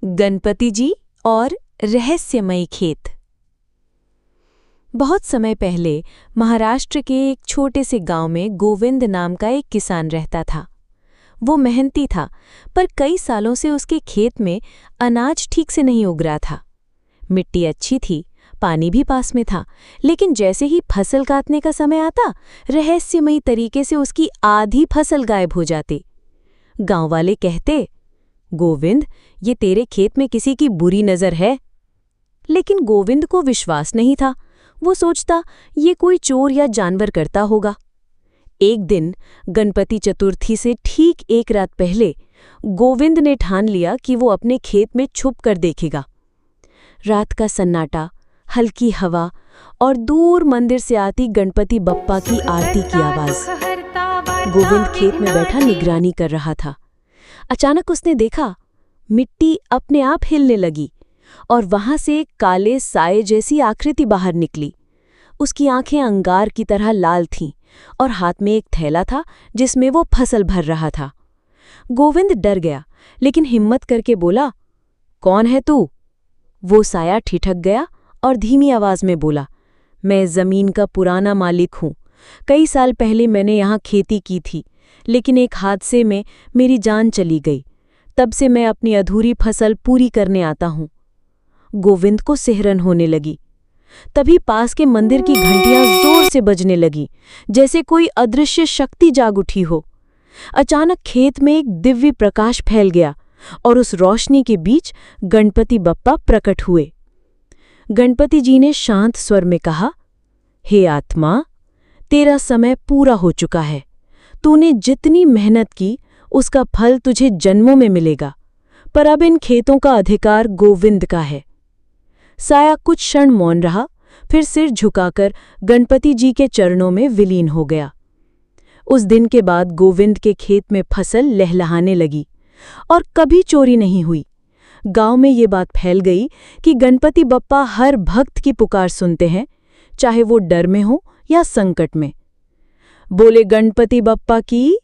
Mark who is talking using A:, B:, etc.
A: गणपति जी और रहस्यमयी खेत। बहुत समय पहले महाराष्ट्र के एक छोटे से गांव में गोविंद नाम का एक किसान रहता था। वो मेहनती था, पर कई सालों से उसके खेत में अनाज ठीक से नहीं उग रहा था। मिट्टी अच्छी थी, पानी भी पास में था, लेकिन जैसे ही फसल काटने का समय आता, रहस्यमयी तरीके से उसकी आधी फसल गायब हो जाती। गांव वाले कहते, गोविंद, ये तेरे खेत में किसी की बुरी नज़र है। लेकिन गोविंद को विश्वास नहीं था। वो सोचता, ये कोई चोर या जानवर करता होगा। एक दिन गणपति चतुर्थी से ठीक एक रात पहले गोविंद ने ठान लिया कि वो अपने खेत में छुप कर देखेगा। रात का सन्नाटा, हल्की हवा और दूर मंदिर से आती गणपति बप्पा की आरती की आवाज। गोविंद खेत में बैठा निगरानी कर रहा था। अचानक उसने देखा, मिट्टी अपने आप हिलने लगी और वहां से एक काले साए जैसी आकृति बाहर निकली। उसकी आंखें अंगार की तरह लाल थीं और हाथ में एक थैला था जिसमें वो फसल भर रहा था। गोविंद डर गया, लेकिन हिम्मत करके बोला, कौन है तू? वो साया ठिठक गया और धीमी आवाज में बोला, मैं जमीन का पुराना मालिक हूं। कई साल पहले मैंने यहाँ खेती की थी, लेकिन एक हादसे में मेरी जान चली गई। तब से मैं अपनी अधूरी फसल पूरी करने आता हूं। गोविंद को सिहरन होने लगी। तभी पास के मंदिर की घंटियां जोर से बजने लगी, जैसे कोई अदृश्य शक्ति जाग उठी हो। अचानक खेत में एक दिव्य प्रकाश फैल गया और उस रोशनी के बीच गणपति बप्पा प्रकट हुए। गणपति जी ने शांत स्वर में कहा, हे आत्मा, तेरा समय पूरा हो चुका है। तूने जितनी मेहनत की उसका फल तुझे जन्मों में मिलेगा, पर अब इन खेतों का अधिकार गोविंद का है। साया कुछ क्षण मौन रहा, फिर सिर झुकाकर गणपति जी के चरणों में विलीन हो गया। उस दिन के बाद गोविंद के खेत में फसल लहलहाने लगी और कभी चोरी नहीं हुई। गांव में ये बात फैल गई कि गणपति बप्पा हर भक्त की पुकार सुनते हैं, चाहे वो डर में हो या संकट में। बोले गणपति बप्पा की।